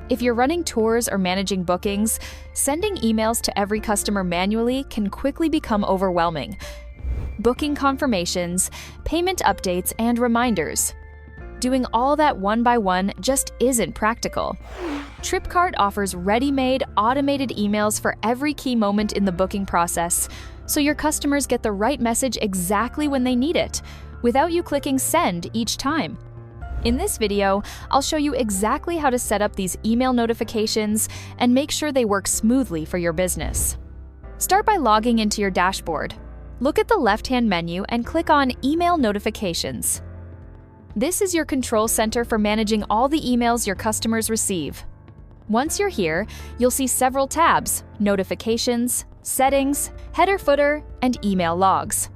If you're running tours or managing bookings, sending emails to every customer manually can quickly become overwhelming. Booking confirmations, payment updates, and reminders. Doing all that one by one just isn't practical. Tripcart offers ready-made, automated emails for every key moment in the booking process, so your customers get the right message exactly when they need it, without you clicking send each time. In this video, I'll show you exactly how to set up these email notifications and make sure they work smoothly for your business. Start by logging into your dashboard. Look at the left-hand menu and click on Email Notifications. This is your control center for managing all the emails your customers receive. Once you're here, you'll see several tabs: Notifications, Settings, Header Footer, and Email Logs.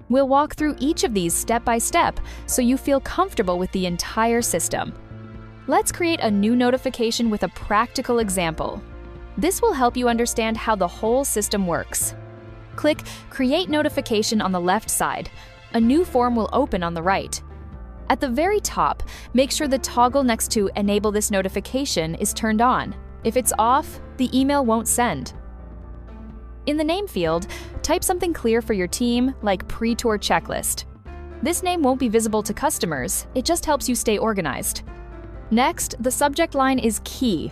We'll walk through each of these step by step so you feel comfortable with the entire system. Let's create a new notification with a practical example. This will help you understand how the whole system works. Click Create Notification on the left side. A new form will open on the right. At the very top, make sure the toggle next to Enable this notification is turned on. If it's off, the email won't send. In the name field, type something clear for your team, like Pre-Tour Checklist. This name won't be visible to customers, it just helps you stay organized. Next, the subject line is key.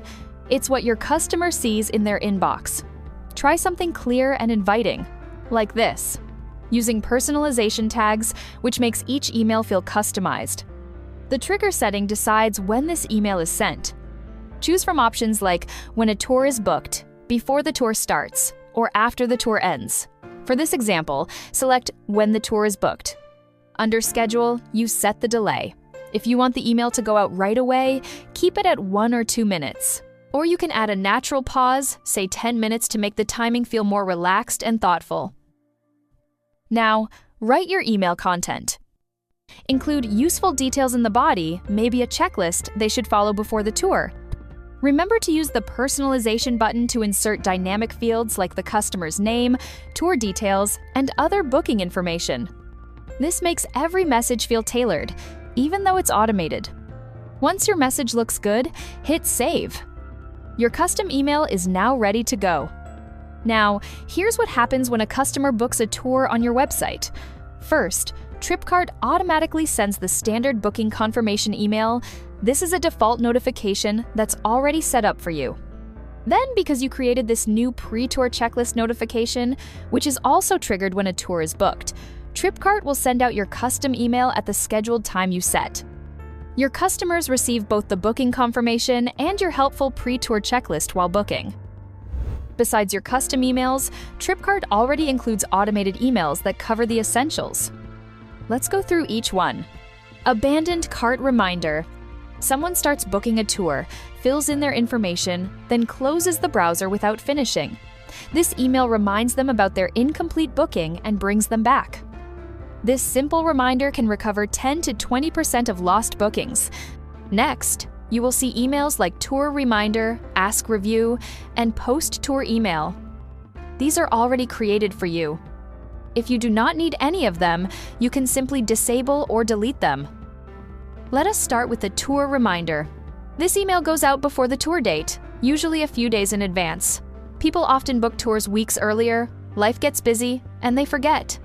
It's what your customer sees in their inbox. Try something clear and inviting, like this, using personalization tags, which makes each email feel customized. The trigger setting decides when this email is sent. Choose from options like when a tour is booked, before the tour starts, or after the tour ends. For this example, select when the tour is booked. Under Schedule, you set the delay. If you want the email to go out right away, keep it at 1 or 2 minutes. Or you can add a natural pause, say 10 minutes, to make the timing feel more relaxed and thoughtful. Now, write your email content. Include useful details in the body, maybe a checklist they should follow before the tour. Remember to use the personalization button to insert dynamic fields like the customer's name, tour details, and other booking information. This makes every message feel tailored, even though it's automated. Once your message looks good, hit Save. Your custom email is now ready to go. Now, here's what happens when a customer books a tour on your website. First, Tripcart automatically sends the standard booking confirmation email. This is a default notification that's already set up for you. Then, because you created this new pre-tour checklist notification, which is also triggered when a tour is booked, Tripcart will send out your custom email at the scheduled time you set. Your customers receive both the booking confirmation and your helpful pre-tour checklist while booking. Besides your custom emails, Tripcart already includes automated emails that cover the essentials. Let's go through each one. Abandoned cart reminder. Someone starts booking a tour, fills in their information, then closes the browser without finishing. This email reminds them about their incomplete booking and brings them back. This simple reminder can recover 10 to 20% of lost bookings. Next, you will see emails like Tour Reminder, Ask Review, and Post-Tour Email. These are already created for you. If you do not need any of them, you can simply disable or delete them. Let us start with the Tour Reminder. This email goes out before the tour date, usually a few days in advance. People often book tours weeks earlier, life gets busy, and they forget.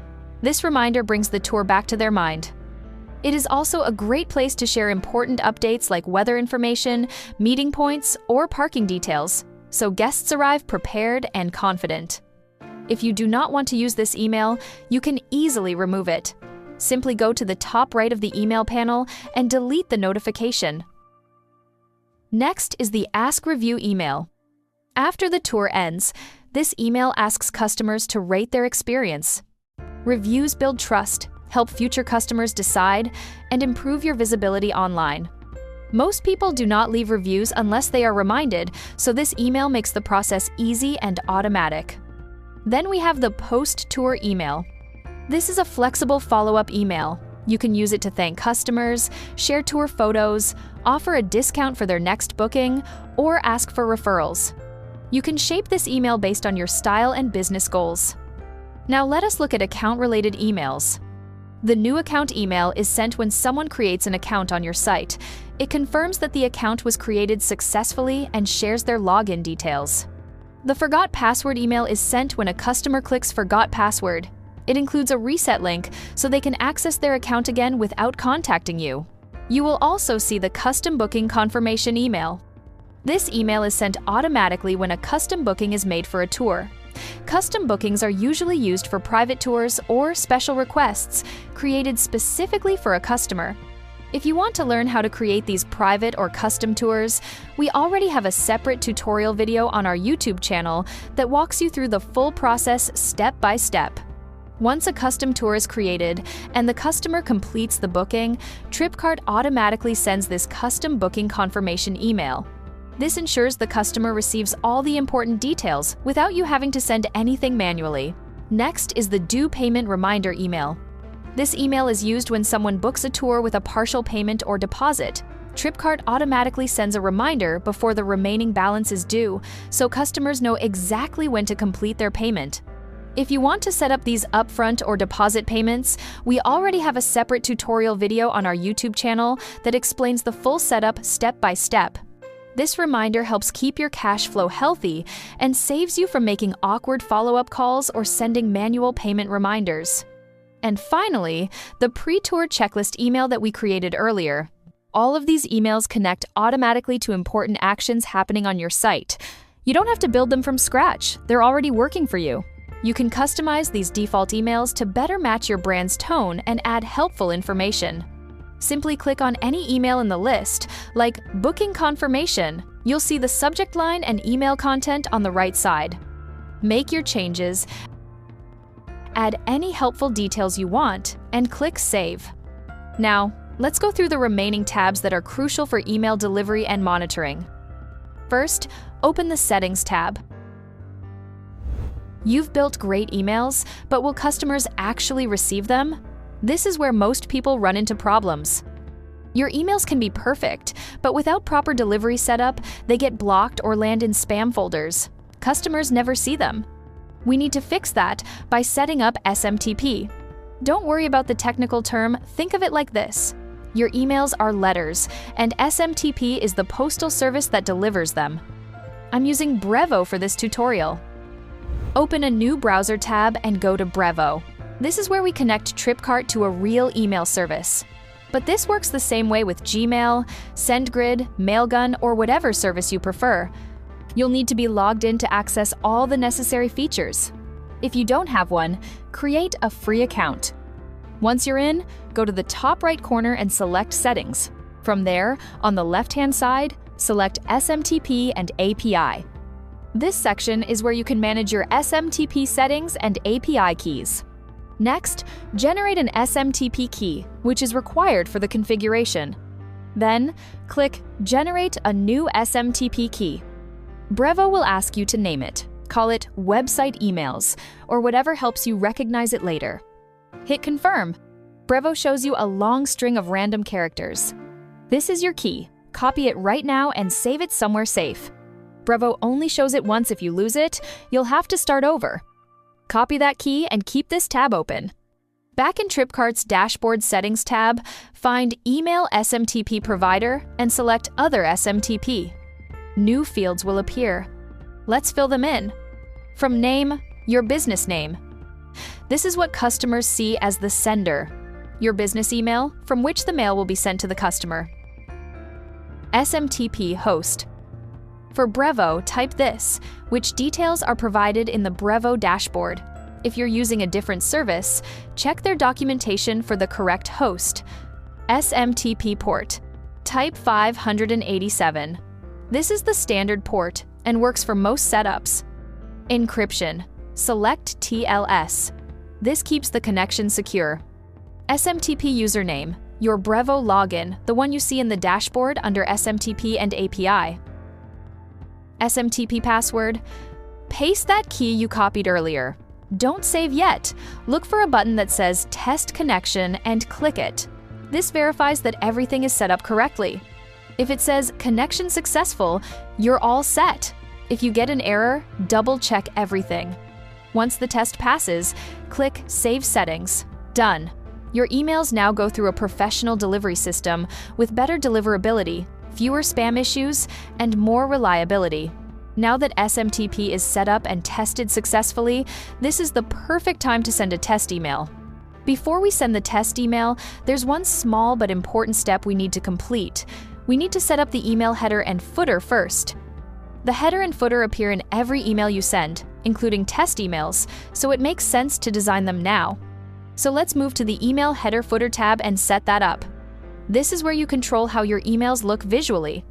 This reminder brings the tour back to their mind. It is also a great place to share important updates like weather information, meeting points, or parking details, so guests arrive prepared and confident. If you do not want to use this email, you can easily remove it. Simply go to the top right of the email panel and delete the notification. Next is the Ask Review email. After the tour ends, this email asks customers to rate their experience. Reviews build trust, help future customers decide, and improve your visibility online. Most people do not leave reviews unless they are reminded, so this email makes the process easy and automatic. Then we have the post-tour email. This is a flexible follow-up email. You can use it to thank customers, share tour photos, offer a discount for their next booking, or ask for referrals. You can shape this email based on your style and business goals. Now let us look at account-related emails. The new account email is sent when someone creates an account on your site. It confirms that the account was created successfully and shares their login details. The forgot password email is sent when a customer clicks forgot password. It includes a reset link so they can access their account again without contacting you. You will also see the custom booking confirmation email. This email is sent automatically when a custom booking is made for a tour. Custom bookings are usually used for private tours or special requests created specifically for a customer. If you want to learn how to create these private or custom tours, we already have a separate tutorial video on our YouTube channel that walks you through the full process step by step. Once a custom tour is created and the customer completes the booking, Tripcart automatically sends this custom booking confirmation email. This ensures the customer receives all the important details without you having to send anything manually. Next is the due payment reminder email. This email is used when someone books a tour with a partial payment or deposit. Tripcart automatically sends a reminder before the remaining balance is due, so customers know exactly when to complete their payment. If you want to set up these upfront or deposit payments, we already have a separate tutorial video on our YouTube channel that explains the full setup step by step. This reminder helps keep your cash flow healthy and saves you from making awkward follow-up calls or sending manual payment reminders. And finally, the pre-tour checklist email that we created earlier. All of these emails connect automatically to important actions happening on your site. You don't have to build them from scratch. They're already working for you. You can customize these default emails to better match your brand's tone and add helpful information. Simply click on any email in the list, like Booking Confirmation. You'll see the subject line and email content on the right side. Make your changes, add any helpful details you want, and click Save. Now, let's go through the remaining tabs that are crucial for email delivery and monitoring. First, open the Settings tab. You've built great emails, but will customers actually receive them? This is where most people run into problems. Your emails can be perfect, but without proper delivery setup, they get blocked or land in spam folders. Customers never see them. We need to fix that by setting up SMTP. Don't worry about the technical term, think of it like this. Your emails are letters, and SMTP is the postal service that delivers them. I'm using Brevo for this tutorial. Open a new browser tab and go to Brevo. This is where we connect Tripcart to a real email service. But this works the same way with Gmail, SendGrid, Mailgun, or whatever service you prefer. You'll need to be logged in to access all the necessary features. If you don't have one, create a free account. Once you're in, go to the top right corner and select Settings. From there, on the left-hand side, select SMTP and API. This section is where you can manage your SMTP settings and API keys. Next, generate an SMTP key, which is required for the configuration. Then, click Generate a new SMTP key. Brevo will ask you to name it. Call it Website Emails, or whatever helps you recognize it later. Hit Confirm. Brevo shows you a long string of random characters. This is your key. Copy it right now and save it somewhere safe. Brevo only shows it once. If you lose it, you'll have to start over. Copy that key and keep this tab open. Back in Tripcart's Dashboard Settings tab, find Email SMTP Provider and select Other SMTP. New fields will appear. Let's fill them in. From Name, your business name. This is what customers see as the sender. Your business email, from which the mail will be sent to the customer. SMTP Host. For Brevo, type this, which details are provided in the Brevo dashboard. If you're using a different service, check their documentation for the correct host. SMTP port. Type 587. This is the standard port and works for most setups. Encryption. Select TLS. This keeps the connection secure. SMTP username. Your Brevo login, the one you see in the dashboard under SMTP and API. SMTP password. Paste that key you copied earlier. Don't save yet. Look for a button that says Test Connection and click it. This verifies that everything is set up correctly. If it says Connection Successful, you're all set. If you get an error, double-check everything. Once the test passes, click Save Settings. Done. Your emails now go through a professional delivery system with better deliverability, fewer spam issues, and more reliability. Now that SMTP is set up and tested successfully, this is the perfect time to send a test email. Before we send the test email, there's one small but important step we need to complete. We need to set up the email header and footer first. The header and footer appear in every email you send, including test emails, so it makes sense to design them now. So let's move to the Email Header Footer tab and set that up. This is where you control how your emails look visually.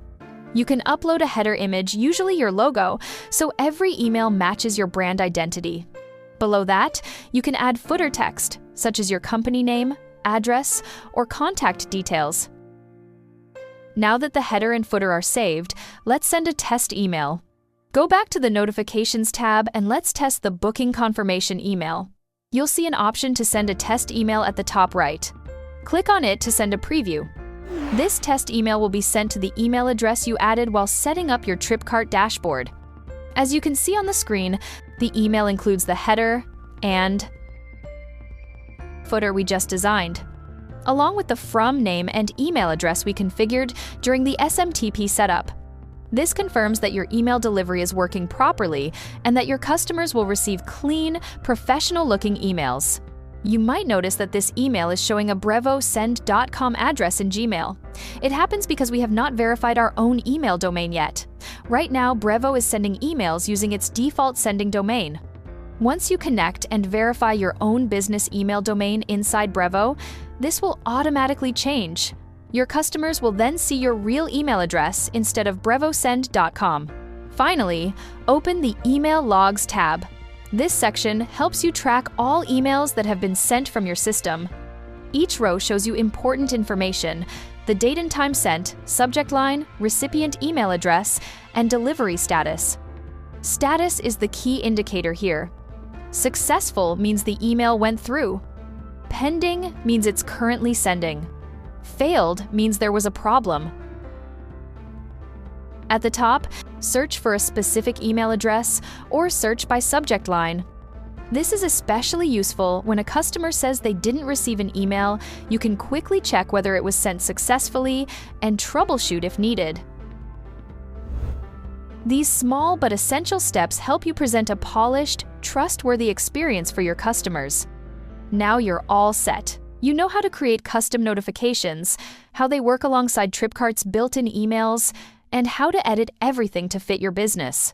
You can upload a header image, usually your logo, so every email matches your brand identity. Below that, you can add footer text, such as your company name, address, or contact details. Now that the header and footer are saved, let's send a test email. Go back to the Notifications tab and let's test the booking confirmation email. You'll see an option to send a test email at the top right. Click on it to send a preview. This test email will be sent to the email address you added while setting up your Tripcart dashboard. As you can see on the screen, the email includes the header and footer we just designed, along with the from name and email address we configured during the SMTP setup. This confirms that your email delivery is working properly and that your customers will receive clean, professional-looking emails. You might notice that this email is showing a brevosend.com address in Gmail. It happens because we have not verified our own email domain yet. Right now, Brevo is sending emails using its default sending domain. Once you connect and verify your own business email domain inside Brevo, this will automatically change. Your customers will then see your real email address instead of brevosend.com. Finally, open the Email Logs tab. This section helps you track all emails that have been sent from your system. Each row shows you important information: the date and time sent, subject line, recipient email address, and delivery status. Status is the key indicator here. Successful means the email went through. Pending means it's currently sending. Failed means there was a problem. At the top, search for a specific email address or search by subject line. This is especially useful when a customer says they didn't receive an email. You can quickly check whether it was sent successfully and troubleshoot if needed. These small but essential steps help you present a polished, trustworthy experience for your customers. Now you're all set. You know how to create custom notifications, how they work alongside Tripcart's built-in emails, and how to edit everything to fit your business.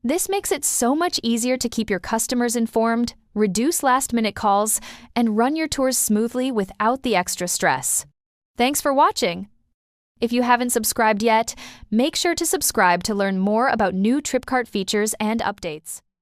This makes it so much easier to keep your customers informed, reduce last-minute calls, and run your tours smoothly without the extra stress. Thanks for watching! If you haven't subscribed yet, make sure to subscribe to learn more about new Tripcart features and updates.